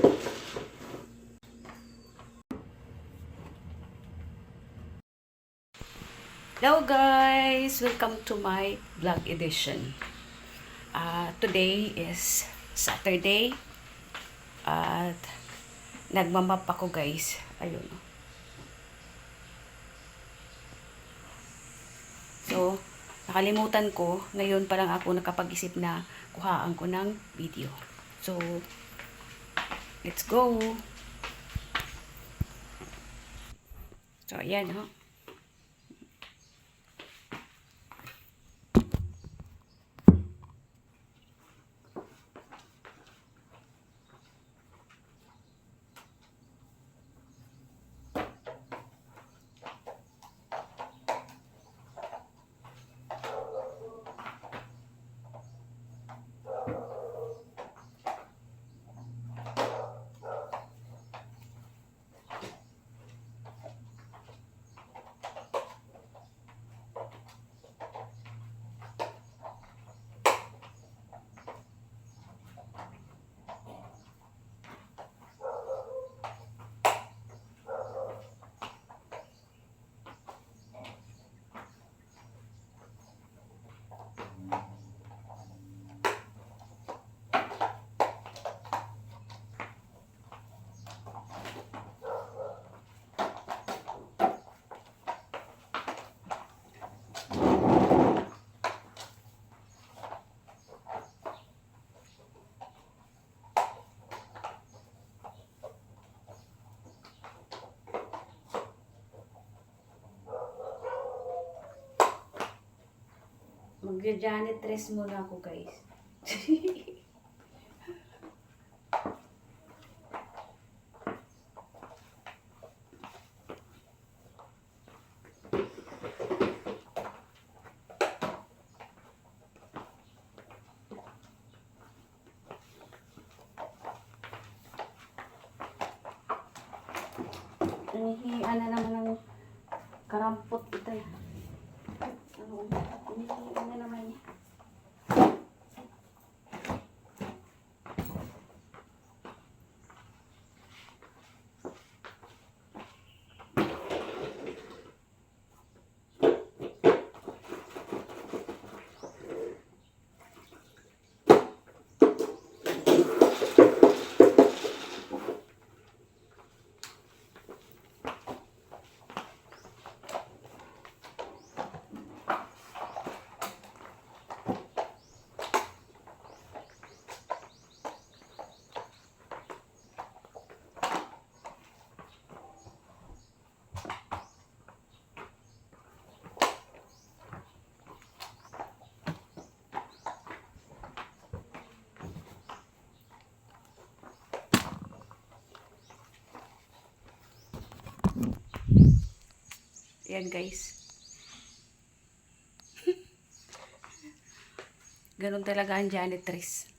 Hello guys! Welcome to my vlog edition. Today is Saturday at nagmamap ako guys. Ayun. So, nakalimutan ko. Ngayon pa lang ako nakapag-isip na kuhaan ko ng video. So, let's go! So, ayan ho. Mag-janitress muna ako guys. Hinihian na naman ng karampot ito. Hinihian na naman niya. Ayan guys. Ganun talaga ang janitress.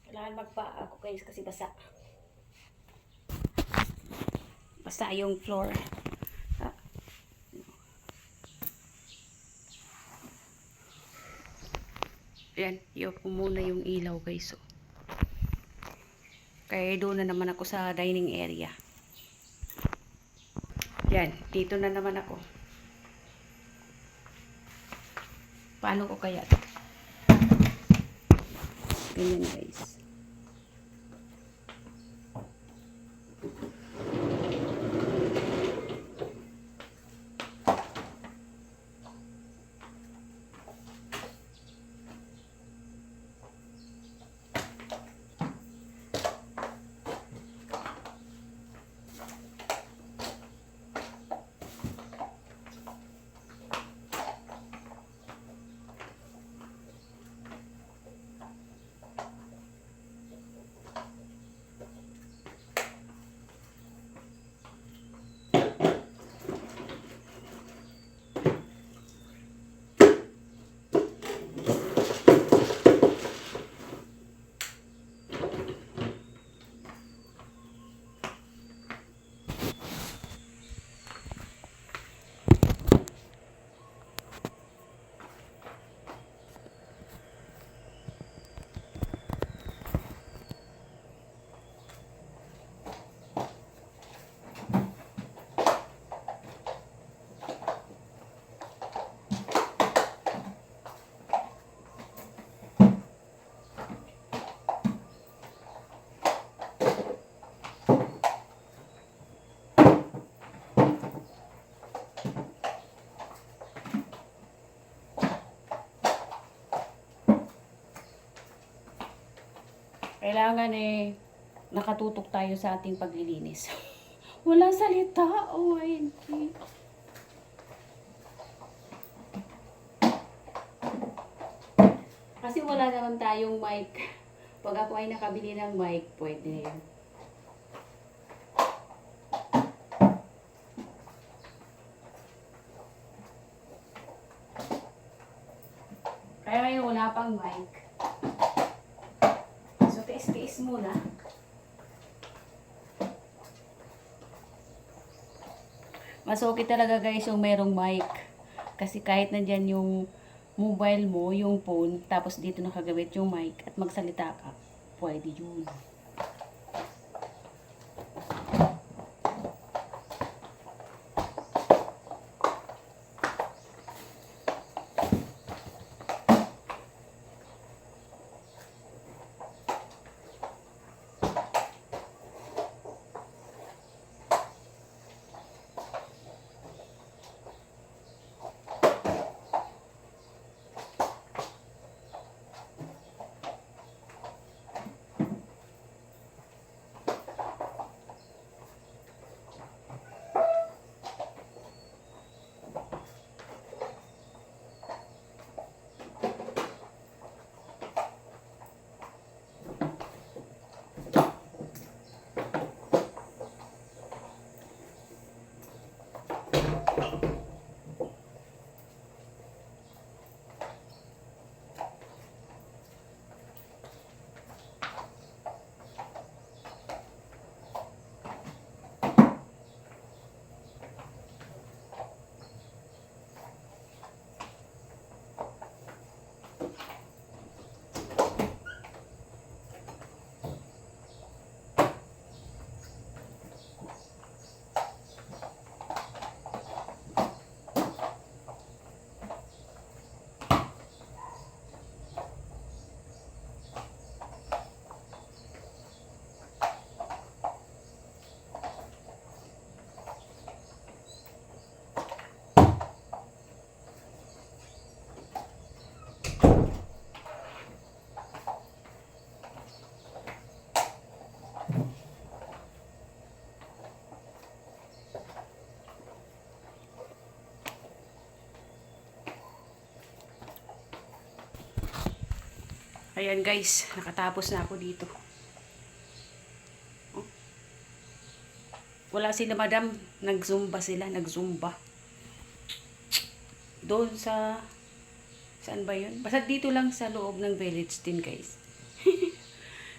Kailangan magpa ako guys kasi basa. Basa yung floor. Ayan, i-off ko muna yung ilaw guys. So, kaya doon na naman ako sa dining area. Yan, dito na naman ako. Paano ko kaya ito? Ganyan guys. Kailangan nakatutok tayo sa ating paglilinis. Walang salita. OMG. Kasi wala naman tayong mic. Pag ako ay nakabili ng mic, pwede na yun. Kaya ngayon wala pang mic. So, tiis-tiis muna. Mas okay talaga guys yung merong mic. Kasi kahit nandyan yung mobile mo, yung phone, tapos dito nakagawit yung mic at magsalita ka, pwede yun. Ayan guys, nakatapos na ako dito. Oh. Wala sila madam, nagzumba sila, nagzumba. Doon sa, saan ba yun? Basta dito lang sa loob ng village din guys.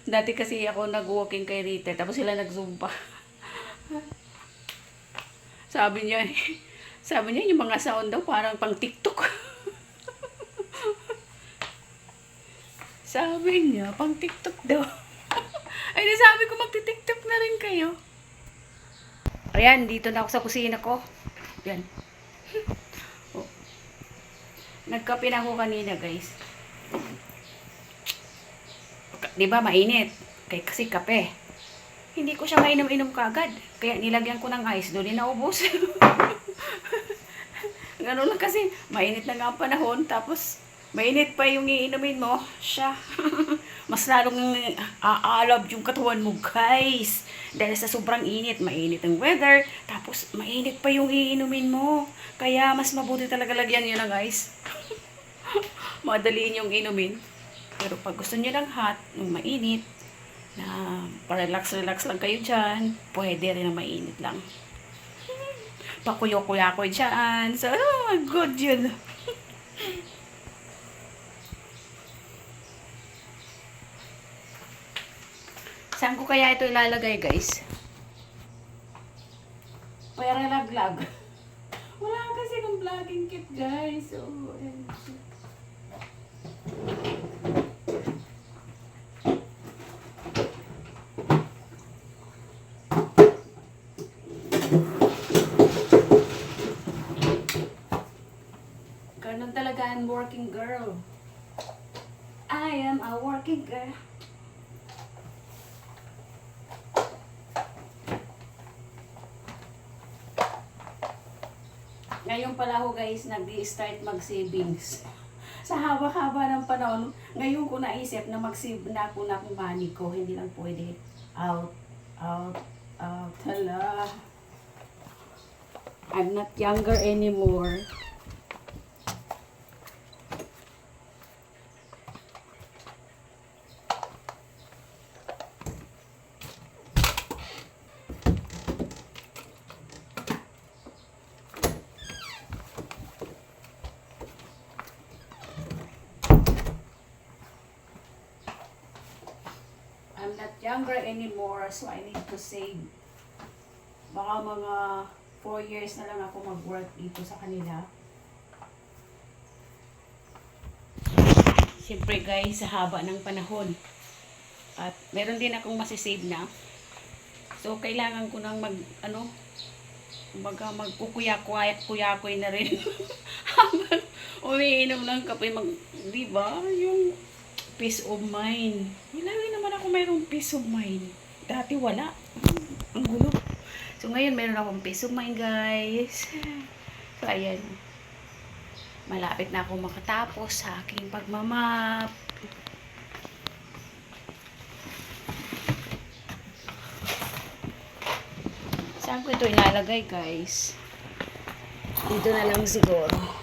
Dati kasi ako nag-walking kay Rita, tapos sila nagzumba. sabi niya yung mga sound daw parang pang TikTok. Sabi niya, pang TikTok daw. Ay, sabi ko magti-TikTok na rin kayo. Ayan, dito na ako sa kusina ko. Ayan. Oh. Nagkape na ako kanina, guys. Di ba mainit? Kasi kape. Hindi ko siya mainom-inom kagad. Kaya nilagyan ko ng ice. Doon din naubos. Gano'n lang kasi. Mainit na nga ang panahon. Tapos, mainit pa yung iinumin mo. Siya. Mas lalong aalab yung katawan mo, guys. Dahil sa sobrang init. Mainit ang weather. Tapos, mainit pa yung iinumin mo. Kaya, mas mabuti talaga lagyan nyo ng ice. Madaliin yung inumin. Pero pag gusto nyo ng hot, yung mainit, na pa-relax-relax lang kayo dyan, pwede rin na mainit lang. Pakuyo-kuya-kuy dyan. So, oh, good yun. Saan ko kaya ito ilalagay, guys? Para laglag. Wala kasi ng vlogging kit, guys. So, ganun talaga ang working girl. I am a working girl. Ngayon pala ako, guys, nag-start mag-savings. Sa haba-haba ng panahon, ngayon ko naisip na mag-save na ako ng money ko. Hindi lang pwede. Out. Hala. I'm not younger anymore. I'm not younger anymore, so I need to save. Baka mga 4 years na lang ako mag-work dito sa kanila. Siyempre, guys, sa haba ng panahon. At meron din akong masisave na. So, kailangan ko nang magkukuya-kuya-kuya na rin. Habang umiinom ng kape, di ba? Yung peace of mind. Lagi naman ako mayroong peace of mind. Dati wala. Ang gulo. So, ngayon meron akong peace of mind, guys. So, ayan. Malapit na ako makatapos sa aking pagmamap. Saan ko ito ilalagay, guys? Dito na lang siguro.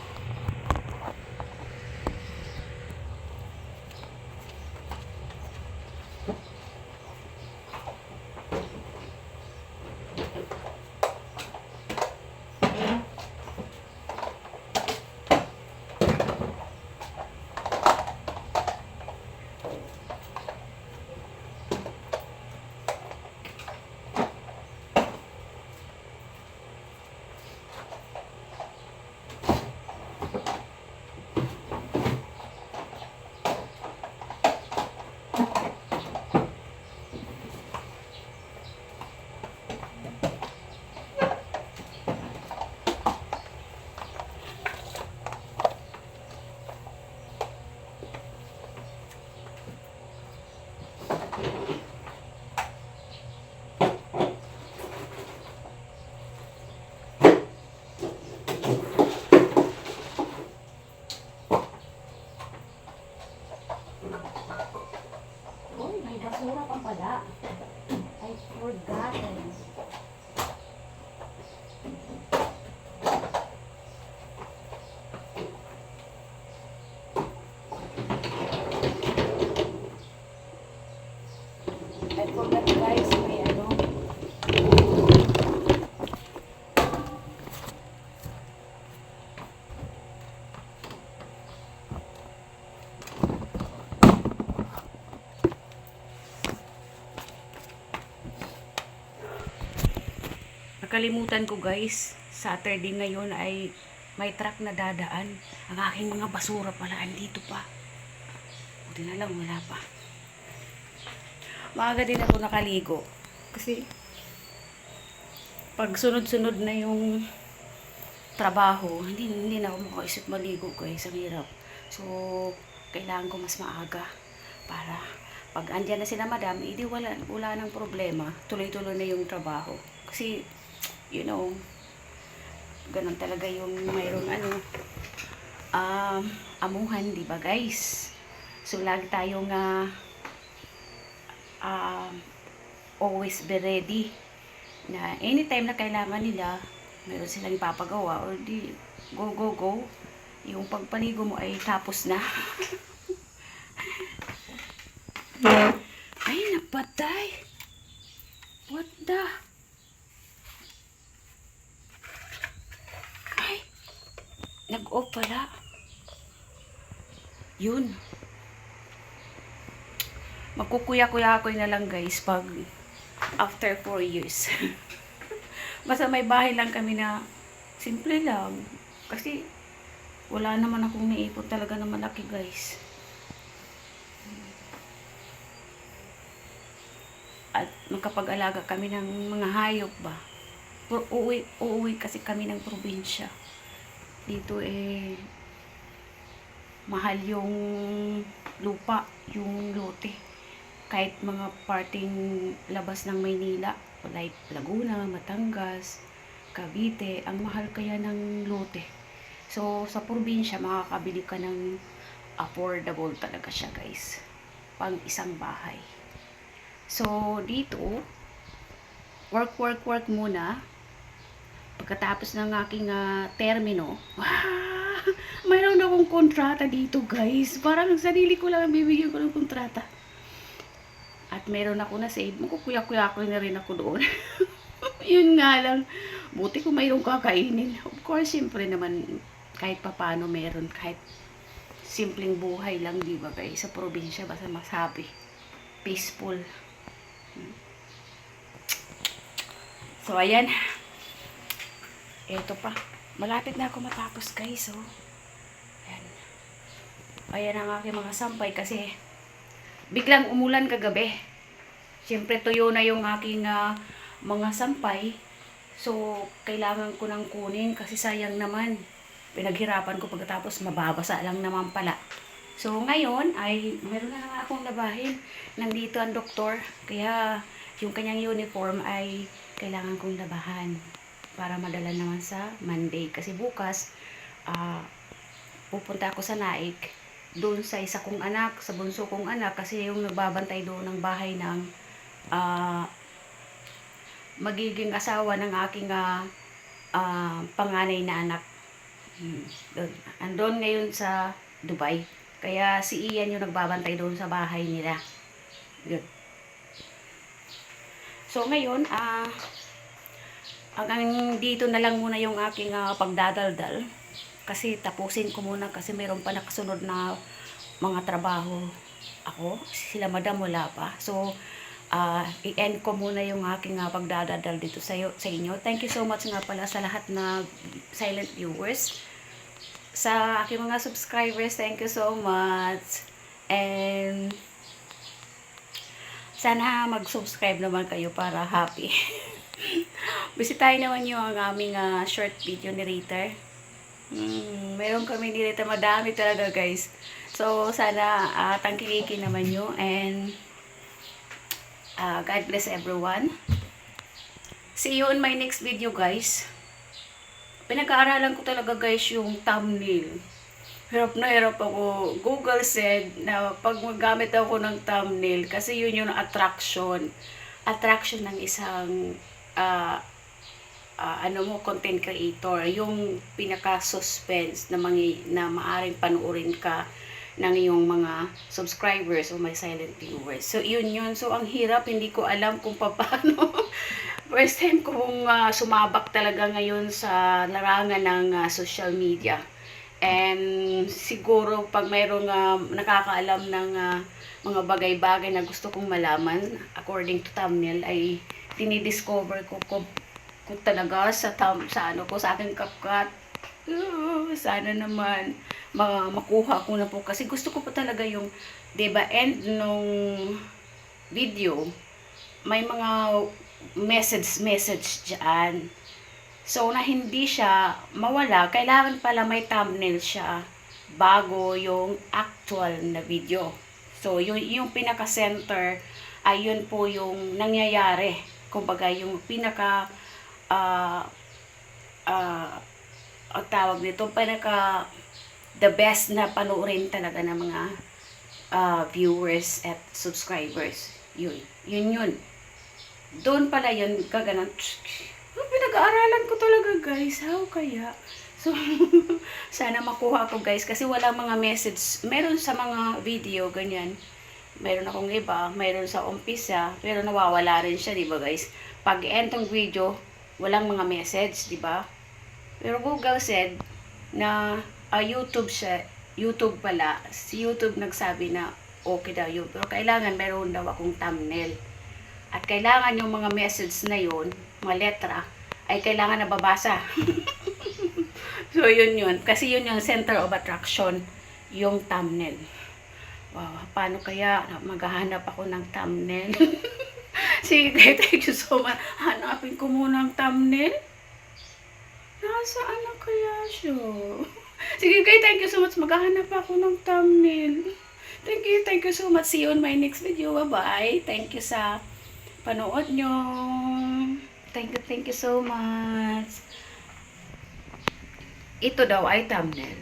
Uy, may basura pa pala. I forgotten. I forgot, guys, may nakalimutan ko, guys. Saturday ngayon ay may truck na dadaan. Ang aking mga basura pala andito pa. Buti na lang, wala pa. Maaga din ako nakaligo. Kasi, pag sunod-sunod na yung trabaho, hindi na ako makaisip maligo guys. Ang hirap. So, kailangan ko mas maaga para pag andyan na sila madam, hindi wala nang problema. Tuloy-tuloy na yung trabaho. Kasi, you know, ganun talaga yung mayroong amuhan, di ba guys? So, lagi tayong always be ready na anytime na kailangan nila, meron silang ipapagawa or di, go. Yung pagpaligo mo ay tapos na. Ay, napatay. What the? Ay, nag-off pala. Yun. Magkukuya-kuya-kuy na lang guys pag after 4 years. Basta may bahay lang kami na simple lang. Kasi wala naman akong naipon talaga na malaki guys. At magkapag-alaga kami ng mga hayop ba. Uuwi kasi kami ng probinsya. Dito mahal yung lupa, yung lote. Kahit mga parting labas ng Maynila, like Laguna, Batangas, Cavite, ang mahal kaya ng lote. So, sa probinsya, makakabili ka ng affordable talaga siya guys. Pang isang bahay. So, dito, work muna. Pagkatapos ng aking termino, mayroon akong kontrata dito guys. Parang sarili ko lang bibigyan ko ng kontrata. At meron ako na save. Magkukuya-kuya ko na rin ako doon. Yun nga lang. Buti kung mayroong kakainin. Of course, siyempre naman, kahit papano meron. Kahit simpleng buhay lang, di ba guys? Sa probinsya, basta mas happy. Peaceful. So, ayan. Ito pa. Malapit na ako matapos guys. Oh. Ayan. Ayan ang aking mga sampay kasi biglang umulan kagabi. Siyempre tuyo na yung aking mga sampay. So, kailangan ko nang kunin kasi sayang naman. Pinaghirapan ko pagkatapos mababasa lang naman pala. So, ngayon ay meron na nga akong labahin. Nandito ang doktor. Kaya yung kanyang uniform ay kailangan kong labahan para madala naman sa Monday. Kasi bukas, pupunta ako sa Naik, doon sa isa kong anak, sa bunso kong anak, kasi yung nagbabantay doon ng bahay ng magiging asawa ng aking panganay na anak. Andun ngayon sa Dubai. Kaya si Ian yung nagbabantay doon sa bahay nila. Good. So ngayon, hanggang dito na lang muna yung aking pagdadaldal. Kasi tapusin ko muna kasi mayroon pa nakasunod na mga trabaho ako. Sila madam wala pa. So, i-end ko muna yung aking pagdadaldal dito sa inyo. Thank you so much nga pala sa lahat na silent viewers. Sa aking mga subscribers, thank you so much. And sana mag-subscribe naman kayo para happy. Bisitahin naman nyo ang aming short video narrator. Meron kami narrator, madami talaga guys. So sana tangkilikin naman nyo. And God bless everyone. See you in my next video guys. Pinag-aaralan ko talaga guys yung thumbnail. Hirap na hirap ako. Google said na pag magamit ako ng thumbnail, kasi yun yung attraction ng isang content creator, yung pinaka-suspense na maaring panuorin ka ng iyong mga subscribers o my silent viewers. So yun. So ang hirap, hindi ko alam kung paano. First time kong sumabak talaga ngayon sa larangan ng social media. And siguro pag mayroong nakakaalam ng mga bagay-bagay na gusto kong malaman according to thumbnail, ay dinidiscover ko talaga sa aking CapCut. Sana naman makuha ko na po. Kasi gusto ko po talaga yung, 'di ba, end nung video, may mga message dyan. So, na hindi siya mawala, kailangan pala may thumbnail siya bago yung actual na video. So, yung pinaka-center, ayun po yung nangyayari. Kumbaga, yung pinaka, ah, ang tawag nito, pinaka, the best na panoorin talaga ng mga viewers at subscribers. Yun. Doon pala yun, gaganon. Pinag-aaralan ko talaga, guys. How kaya? So, sana makuha ko, guys. Kasi walang mga message. Meron sa mga video, ganyan. Meron akong iba. Meron sa umpisa. Pero nawawala rin siya, di ba, guys? Pag end ng video, walang mga message, di ba? Pero Google said na YouTube siya. YouTube pala. Si YouTube nagsabi na okay daw yun. Pero kailangan meron daw akong thumbnail. At kailangan yung mga message na yun, mga letra, ay kailangan nababasa. So, yun. Kasi yun yung center of attraction, yung thumbnail. Wow, paano kaya maghahanap ako ng thumbnail? Sige, thank you so much. Hanapin ko muna ang thumbnail. Nasaan na kaya siya? Sige, guys, thank you so much. Maghahanap ako ng thumbnail. Thank you so much. See you on my next video. Bye-bye. Thank you sa panood nyo. Thank you so much. Ito daw ay thumbnail.